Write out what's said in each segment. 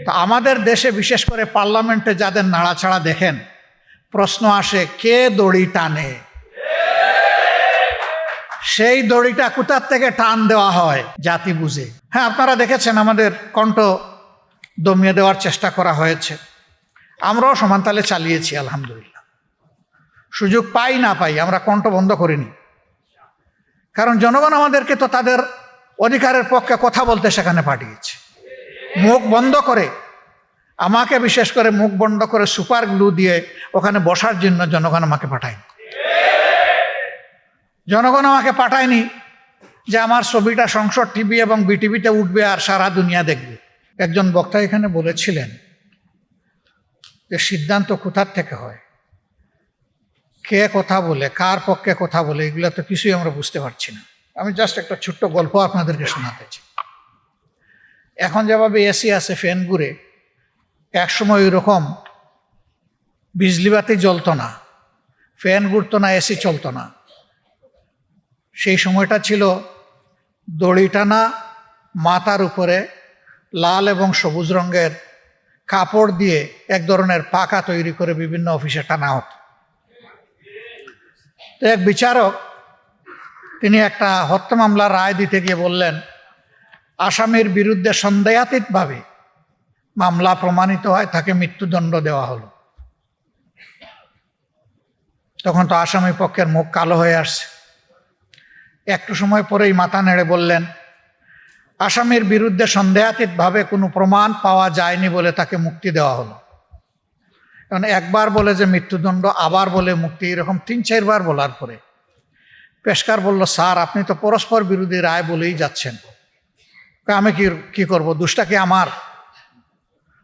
তো আমাদের দেশে বিশেষ করে পার্লামেন্টে যাদের নাড়াচাড়া দেখেন, প্রশ্ন আসে কে দড়ি টানে, সেই দড়িটা কোথার থেকে টান দেওয়া হয় জাতি বুঝে। হ্যাঁ, আপনারা দেখেছেন আমাদের কণ্ঠ দমিয়ে দেওয়ার চেষ্টা করা হয়েছে, আমরাও সমানতালে চালিয়েছি আলহামদুলিল্লাহ। সুযোগ পাই না পাই আমরা কণ্ঠ বন্ধ করিনি, কারণ জনগণ আমাদেরকে তো তাদের অধিকারের পক্ষে কথা বলতে সেখানে পাঠিয়েছে। মুখ বন্ধ করে, আমাকে বিশেষ করে মুখ বন্ধ করে সুপার গ্লু দিয়ে ওখানে বসার জন্য জনগণ আমাকে পাঠায়নি। জনগণ আমাকে পাঠায়নি যে আমার ছবিটা সংসদ টিভি এবং বিটিভিতে উঠবে আর সারা দুনিয়া দেখবে। একজন বক্তা এখানে বলেছিলেন যে সিদ্ধান্ত কোথার থেকে হয়, কে কথা বলে, কার পক্ষে কথা বলে, এগুলো তো কিছুই আমরা বুঝতে পারছি না। আমি জাস্ট একটা ছোট্ট গল্প আপনাদেরকে শোনাতে চাই। এখন যেভাবে এসি আছে, ফ্যান ঘুরে, একসময় ওই রকম বিজলিবাতি জ্বলতো না, ফ্যান ঘুরতো না, এসি চলতো না। সেই সময়টা ছিল দড়ি টানা, মাথার উপরে লাল এবং সবুজ রঙের কাপড় দিয়ে এক ধরনের পাকা তৈরি করে বিভিন্ন অফিসে টানা হতো। তো এক বিচারক তিনি একটা হত্যা মামলার রায় দিতে গিয়ে বললেন, আসামির বিরুদ্ধে সন্দেহাতীতভাবে মামলা প্রমাণিত হয়, তাকে মৃত্যুদণ্ড দেওয়া হলো। তখন তো আসামি পক্ষের মুখ কালো হয়ে আসছে। একটু সময় পরেই মাথা নেড়ে বললেন, আসামির বিরুদ্ধে সন্দেহাতীতভাবে কোনো প্রমাণ পাওয়া যায়নি বলে তাকে মুক্তি দেওয়া হলো। কারণ একবার বলে যে মৃত্যুদণ্ড, আবার বলে মুক্তি, এরকম 3-4 বার বলার পরে পেশকার বলল, স্যার আপনি তো পরস্পর বিরোধী রায় বলেই যাচ্ছেন, আমি কি করব, দুষ্টা কি আমার?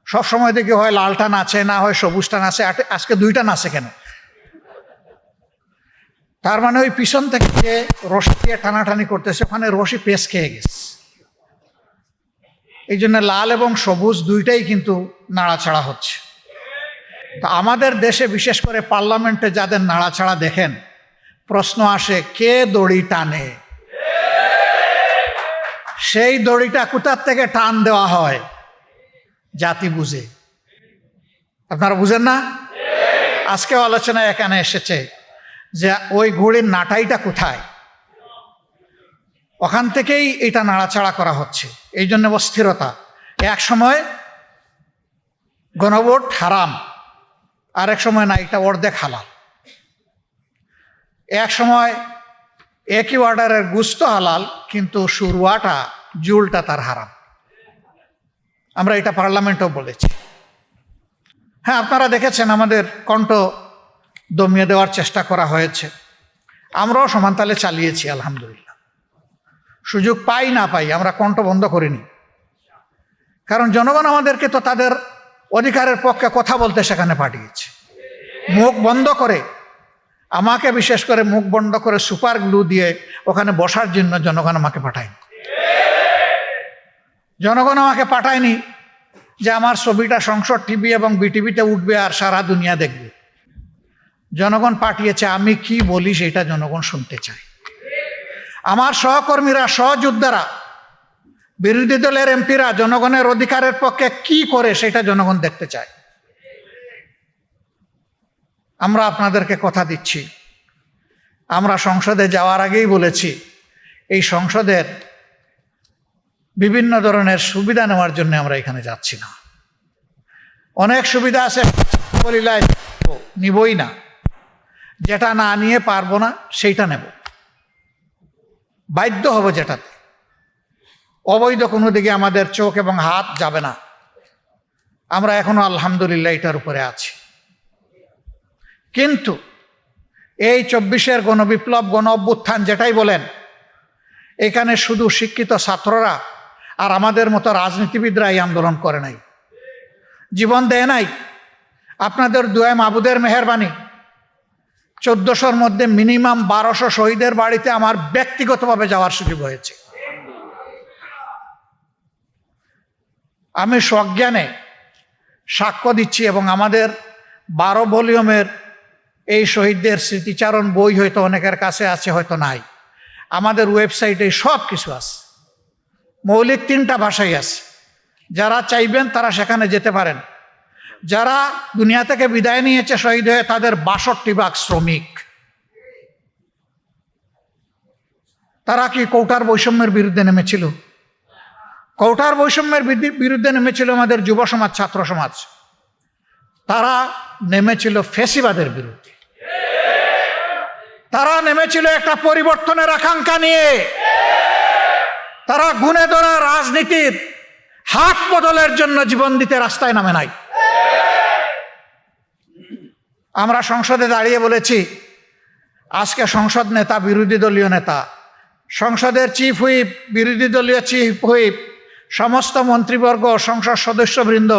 সবসময় দেখি হয় লালটা নাচে, না হয় সবুজটা নাচে, আজকে দুইটা নাচে কেন? তার মানে ওই পিছন থেকে যে রশি দিয়ে টানাটানি করতেছে, ওখানে রশি পেশ খেয়ে গেছে। এই জন্য লাল এবং সবুজ দুইটাই কিন্তু নাড়াচাড়া হচ্ছে। তো আমাদের দেশে বিশেষ করে পার্লামেন্টে যাদের নাড়াচাড়া দেখেন, প্রশ্ন আসে কে দড়ি টানে, সেই দড়িটা কোথার থেকে টান দেওয়া হয় জাতি বুঝে। আপনারা বুঝেন না? আজকেও আলোচনায় এখানে এসেছে যে ওই ঘড়ির নাটাইটা কোথায়, ওখান থেকেই এটা নাড়াচাড়া করা হচ্ছে। এই জন্য অস্থিরতা। এক সময় গণভোট হারাম, আরেক সময় না, এটা অর্ধেক হালাল। এক সময় একই অর্ডারের গুস্ত হালাল, কিন্তু শুরুয়াটা, জুলটা তার হারাম। আমরা এটা পার্লামেন্টেও বলেছি। হ্যাঁ, আপনারা দেখেছেন আমাদের কণ্ঠ দমিয়ে দেওয়ার চেষ্টা করা হয়েছে, আমরাও সমানতালে চালিয়েছি আলহামদুলিল্লাহ। সুযোগ পাই না পাই আমরা কণ্ঠ বন্ধ করিনি, কারণ জনগণ আমাদেরকে তো তাদের অধিকারের পক্ষে কথা বলতে সেখানে পাঠিয়েছে। মুখ বন্ধ করে, আমাকে বিশেষ করে মুখ বন্ধ করে সুপার গ্লু দিয়ে ওখানে বসার জন্য জনগণ আমাকে পাঠায়নি। জনগণ আমাকে পাঠায়নি যে আমার ছবিটা সংসদ টিভি এবং বিটিভিতে উঠবে আর সারা দুনিয়া দেখবে। জনগণ পাঠিয়েছে আমি কি বলি সেটা জনগণ শুনতে চায়। আমার সহকর্মীরা, সহযোদ্ধারা, বিরোধী দলের এমপিরা জনগণের অধিকারের পক্ষে কি করে সেটা জনগণ দেখতে চায়। আমরা আপনাদেরকে কথা দিচ্ছি, আমরা সংসদে যাওয়ার আগেই বলেছি এই সংসদের বিভিন্ন ধরনের সুবিধা নেওয়ার জন্য আমরা এখানে যাচ্ছি না। অনেক সুবিধা আছে, নিবই না, যেটা না নিয়ে পারবো না সেইটা নেব, বাধ্য হব যেটাতে। অবৈধ কোনো দিকে আমাদের চোখ এবং হাত যাবে না। আমরা এখনো আলহামদুলিল্লাহ এটার উপরে আছি। কিন্তু এই 24-এর গণবিপ্লব, গণ অভ্যুত্থান যেটাই বলেন, এখানে শুধু শিক্ষিত ছাত্ররা আর আমাদের মতো রাজনীতিবিদরা এই আন্দোলন করে নাই, জীবন দেয় নাই। আপনাদের দুয়ায় মাবুদের মেহেরবানি, 1400-র মধ্যে মিনিমাম 1200 শহীদের বাড়িতে আমার ব্যক্তিগতভাবে যাওয়ার সুযোগ হয়েছে। আমি সজ্ঞানে সাক্ষ্য দিচ্ছি, এবং আমাদের 12 ভলিউমের এই শহীদদের স্মৃতিচারণ বই হয়তো অনেকের কাছে আছে, হয়তো নাই। আমাদের ওয়েবসাইটে সব কিছু আছে, মৌলিক 3টা ভাষাই আছে, যারা চাইবেন তারা সেখানে যেতে পারেন। যারা দুনিয়া থেকে বিদায় নিয়েছে শহীদ হয়ে, তাদের ৬২ ভাগ শ্রমিক। তারা কি কৌটার বৈষম্যের বিরুদ্ধে নেমেছিল? কৌটার বৈষম্যের বিরুদ্ধে নেমেছিল আমাদের যুব সমাজ, ছাত্র সমাজ। তারা নেমেছিল ফ্যাসিবাদের বিরুদ্ধে। তারা নেমেছিল একটা পরিবর্তনের আকাঙ্ক্ষা নিয়ে। তারা গুণে ধরা রাজনীতির হাত বদলের জন্য জীবন দিতে রাস্তায় নামে নাই। আমরা সংসদে দাঁড়িয়ে বলেছি, আজকে সংসদ নেতা, বিরোধী দলীয় নেতা, সংসদের চিফ হুইপ, বিরোধী দলীয় চিফ হুইপ, সমস্ত মন্ত্রীবর্গ, সংসদ সদস্যবৃন্দ,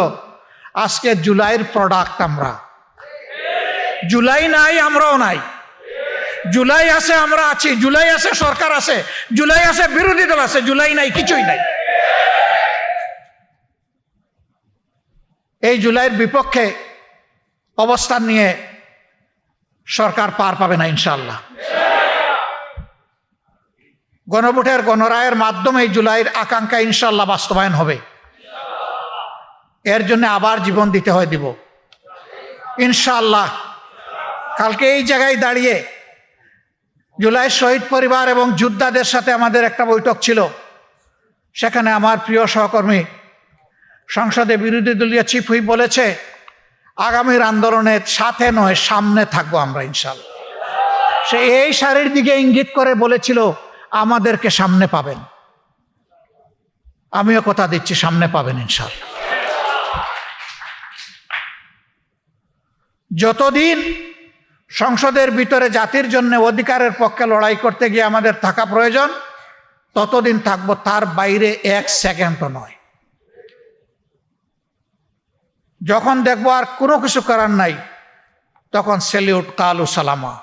আজকে জুলাইয়ের প্রোডাক্ট আমরা। জুলাই নাই, আমরাও নাই। জুলাই আছে, আমরা আছি। জুলাই আছে, সরকার আছে। জুলাই আছে, বিরোধী দল আছে। জুলাই নাই, কিছুই নাই। এই জুলাইয়ের বিপক্ষে অবস্থান নিয়ে সরকার পার পাবে না ইনশাআল্লাহ। গণভোটের গণরায়ের মাধ্যমে এই জুলাইয়ের আকাঙ্ক্ষা ইনশাআল্লাহ বাস্তবায়ন হবে। এর জন্য আবার জীবন দিতে হয়, দিব ইনশাআল্লাহ। কালকে এই জায়গায় দাঁড়িয়ে জুলাই শহীদ পরিবার এবং যোদ্ধাদের সাথে আমাদের একটা বৈঠক ছিল। সেখানে আমার প্রিয় সহকর্মী সংসদে বিরোধী দলীয় চিফ হুইপ বলেছে, আগামীর আন্দোলনের সাথে নয়, সামনে থাকবো আমরা ইনশাআল্লাহ। সে এই সারির দিকে ইঙ্গিত করে বলেছিল, আমাদেরকে সামনে পাবেন। আমিও কথা দিচ্ছি, সামনে পাবেন ইনশাআল্লাহ। যতদিন সংসদের ভিতরে জাতির জন্য অধিকারের পক্ষে লড়াই করতে গিয়ে আমাদের থাকা প্রয়োজন, ততদিন থাকবো, তার বাইরে 1 সেকেন্ডও নয়। যখন দেখবো আর কোনো কিছু করার নাই, তখন সেলিউট, কালু সালামা,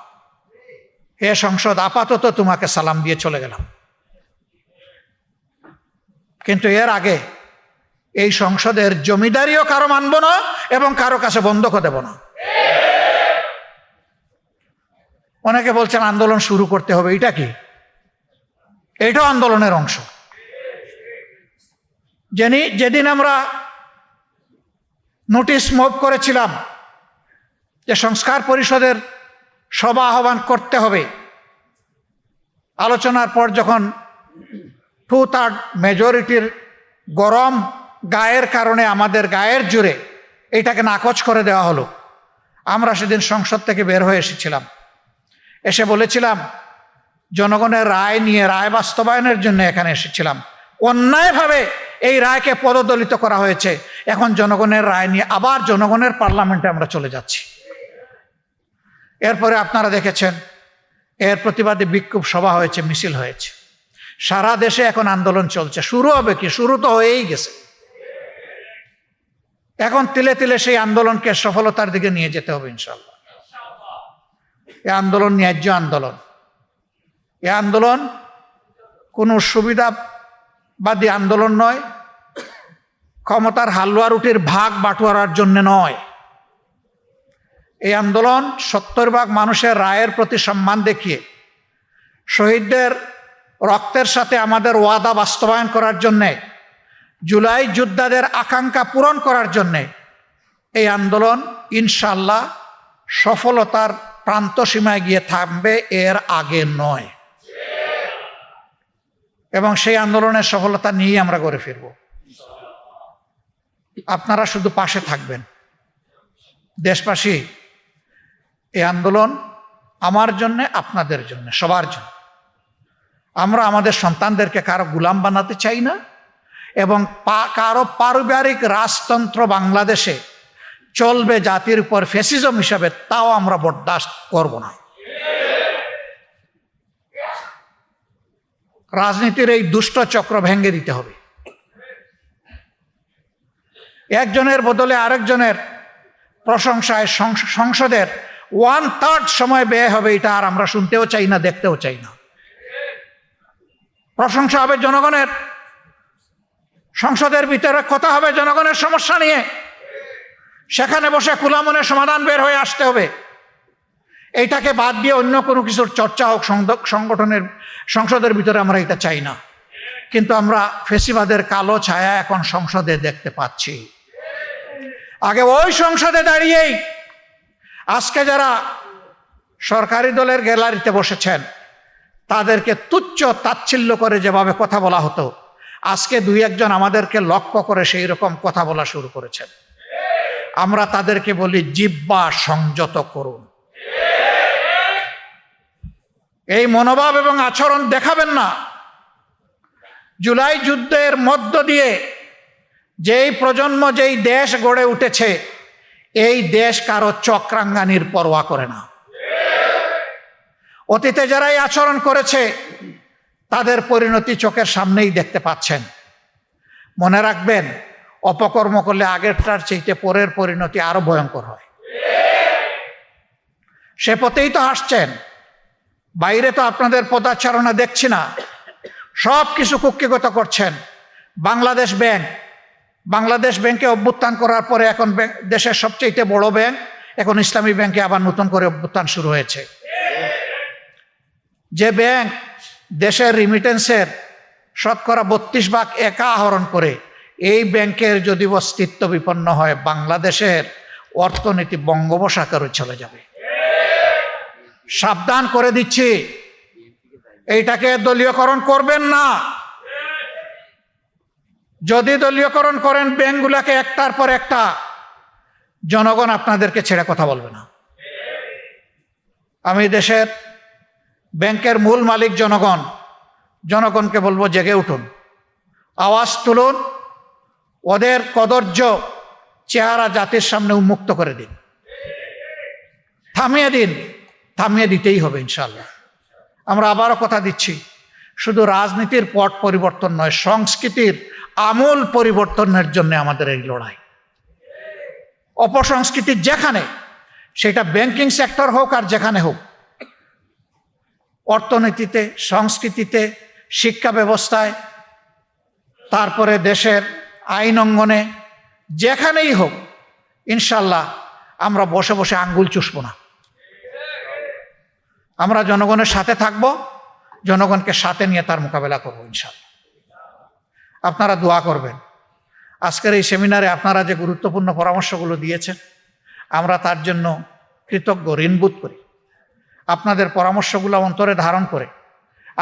হে সংসদ, আপাতত তোমাকে সালাম দিয়ে চলে গেলাম। কিন্তু এর আগে এই সংসদের জমিদারিও কারো মানব না এবং কারো কাছে বন্ধকও দেব না। অনেকে বলছেন আন্দোলন শুরু করতে হবে, এটা কি? এটাও আন্দোলনের অংশ। যেদিন আমরা নোটিশ মুভ করেছিলাম যে সংস্কার পরিষদের সভা আহ্বান করতে হবে, আলোচনার পর যখন 2/3 মেজরিটির গরম গায়ের কারণে, আমাদের গায়ের জোরে এইটাকে নাকচ করে দেওয়া হলো, আমরা সেদিন সংসদ থেকে বের হয়ে এসেছিলাম। এসে বলেছিলাম, জনগণের রায় নিয়ে, রায় বাস্তবায়নের জন্য এখানে এসেছিলাম। অন্যায়ভাবে এই রায়কে পদদলিত করা হয়েছে। এখন জনগণের রায় নিয়ে আবার জনগণের পার্লামেন্টে আমরা চলে যাচ্ছি। এরপরে আপনারা দেখেছেন, এর প্রতিবাদে বিক্ষোভ সভা হয়েছে, মিছিল হয়েছে। সারা দেশে এখন আন্দোলন চলছে। শুরু হবে কি? শুরু তো হয়েই গেছে। এখন তিলে তিলে সেই আন্দোলনকে সফলতার দিকে নিয়ে যেতে হবে ইনশাআল্লাহ। এই আন্দোলন ন্যায্য আন্দোলন। এই আন্দোলন কোনো সুবিধাবাদী আন্দোলন নয়, ক্ষমতার হালুয়া রুটির ভাগ বাটোয়ারার জন্য নয়। এই আন্দোলন 70 ভাগ মানুষের রায়ের প্রতি সম্মান দেখিয়ে, শহীদদের রক্তের সাথে আমাদের ওয়াদা বাস্তবায়ন করার জন্যে, জুলাই যোদ্ধাদের আকাঙ্ক্ষা পূরণ করার জন্যে এই আন্দোলন ইনশাআল্লাহ সফলতার প্রান্ত সীমায় গিয়ে থামবে, এর আগে নয়। এবং সেই আন্দোলনের সফলতা নিয়ে আমরা গড়ে ফিরব। আপনারা শুধু পাশে থাকবেন। দেশবাসী, এই আন্দোলন আমার জন্যে, আপনাদের জন্য, সবার জন্য। আমরা আমাদের সন্তানদেরকে কারো গোলাম বানাতে চাই না এবং কারো পারিবারিক রাজতন্ত্র বাংলাদেশে চলবে জাতির উপর ফ্যাসিজম হিসাবে, তাও আমরা বরদাস্ত করব না। রাজনীতির এই দুষ্ট চক্র ভেঙে দিতে হবে। একজনের বদলে আরেকজনের প্রশংসায় সংসদের 1/3 সময় ব্যয় হবে, এটা আর আমরা শুনতেও চাই না, দেখতেও চাই না। প্রশংসা হবে জনগণের, সংসদের ভিতরে কথা হবে জনগণের সমস্যা নিয়ে, সেখানে বসে খোলা মনে সমাধান বের হয়ে আসতে হবে। এইটাকে বাদ দিয়ে অন্য কোনো কিছুর চর্চা হোক সংগঠনের, সংসদের ভিতরে, আমরা এটা চাই না। কিন্তু আমরা ফেসিবাদের কালো ছায়া এখন সংসদে দেখতে পাচ্ছি। আগে ওই সংসদে দাঁড়িয়েই আজকে যারা সরকারি দলের গ্যালারিতে বসেছেন তাদেরকে তুচ্ছ তাচ্ছিল্য করে যেভাবে কথা বলা হতো, আজকে দুই একজন আমাদেরকে লক্ষ্য করে সেই রকম কথা বলা শুরু করেছেন। আমরা তাদেরকে বলি জিহ্বা সংযত করুন। এই মনোভাব এবং আচরণ দেখাবেন না। জুলাই যুদ্ধের মধ্য দিয়ে যেই প্রজন্ম, যেই দেশ গড়ে উঠেছে, এই দেশ কারো চক্রাঙ্গানির পরোয়া করে না। অতীতে যারা এই আচরণ করেছে তাদের পরিণতি চোখের সামনেই দেখতে পাচ্ছেন। মনে রাখবেন, অপকর্ম করলে আগেরটার চাইতে পরের পরিণতি আরো ভয়ঙ্কর হয়। সে পথেই তো হাসছেন। বাইরে তো আপনাদের পদাচারণা দেখছি না, সব কিছু কুক্ষিগত করছেন। বাংলাদেশ ব্যাংকে অভ্যুত্থান করার পরে এখন দেশের সবচেয়ে বড় ব্যাংক, এখন ইসলামী ব্যাংকে আবার নতুন করে অভ্যুত্থান শুরু হয়েছে। যে ব্যাংক দেশের রিমিটেন্সের শতকরা 32% একা আহরণ করে, এই ব্যাংকের যদি অস্তিত্ব বিপন্ন হয়, বাংলাদেশের অর্থনীতি বঙ্গোপসাগরে চলে যাবে। সাবধান করে দিচ্ছি, এইটাকে দলীয়করণ করবেন না। যদি দলীয়করণ করেন ব্যাংকগুলোকে একটার পর একটা, জনগণ আপনাদেরকে ছেড়ে কথা বলবে না। আমি দেশের ব্যাংকের মূল মালিক জনগণকে বলবো, জেগে উঠুন, আওয়াজ তুলুন, ওদের কদর্য চেহারা জাতির সামনে উন্মুক্ত করে দিন, থামিয়ে দিতেই হবে ইনশাআল্লাহ। আমরা আবারও কথা দিচ্ছি, শুধু রাজনীতির পট পরিবর্তন নয়, সংস্কৃতির আমূল পরিবর্তনের জন্য আমাদের এই লড়াই। অপসংস্কৃতি যেখানে, সেটা ব্যাংকিং সেক্টর হোক আর যেখানে হোক, অর্থনীতিতে, সংস্কৃতিতে, শিক্ষা ব্যবস্থায়, তারপরে দেশের আইন অঙ্গনে, যেখানেই হোক, ইনশাল্লাহ আমরা বসে বসে আঙ্গুল চুষব না। আমরা জনগণের সাথে থাকব, জনগণকে সাথে নিয়ে তার মোকাবেলা করব ইনশাল্লাহ। আপনারা দোয়া করবেন। আজকের এই সেমিনারে আপনারা যে গুরুত্বপূর্ণ পরামর্শগুলো দিয়েছেন, আমরা তার জন্য কৃতজ্ঞ, ঋণবোধ করি। আপনাদের পরামর্শগুলো অন্তরে ধারণ করে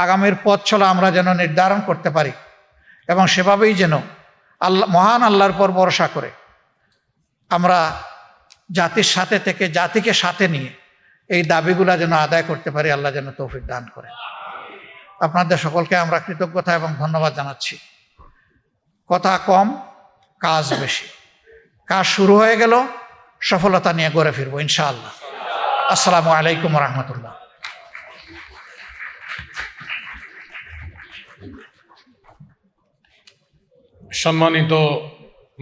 আগামীর পথ চলা আমরা যেন নির্ধারণ করতে পারি, এবং সেভাবেই যেন মহান আল্লাহর পর ভরসা করে আমরা জাতির সাথে থেকে, জাতিকে সাথে নিয়ে এই দাবিগুলা যেন আদায় করতে পারি। আল্লাহ যেন তৌফিক দান করেন। আপনাদের সকলকে আমরা কৃতজ্ঞতা এবং ধন্যবাদ জানাচ্ছি। কথা কম, কাজ বেশি। কাজ শুরু হয়ে গেল, সফলতা নিয়ে গড়ে ফিরবো ইনশাআল্লাহ। আসসালামু আলাইকুম রহমতুল্লাহ। সম্মানিত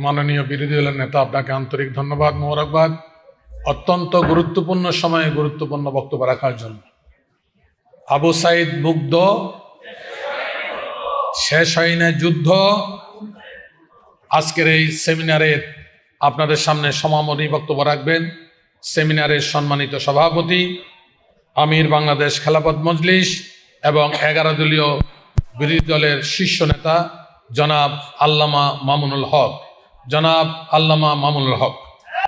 মাননীয় বিরোধী দলের নেতা, আপনাকে আন্তরিক ধন্যবাদ, মোবারকবাদ, অত্যন্ত গুরুত্বপূর্ণ সময়ে গুরুত্বপূর্ণ বক্তব্য রাখার জন্য। আবু সাইদ মুগ্ধ, শেষ হয় না যুদ্ধ। আজকের এই সেমিনারে আপনাদের সামনে সমাপনী বক্তব্য রাখবেন সেমিনারের সম্মানিত সভাপতি, আমির বাংলাদেশ খেলাফত মজলিস এবং 11 দলীয় বিরোধী দলের শীর্ষ নেতা জনাব আল্লামা মামুনুল হক।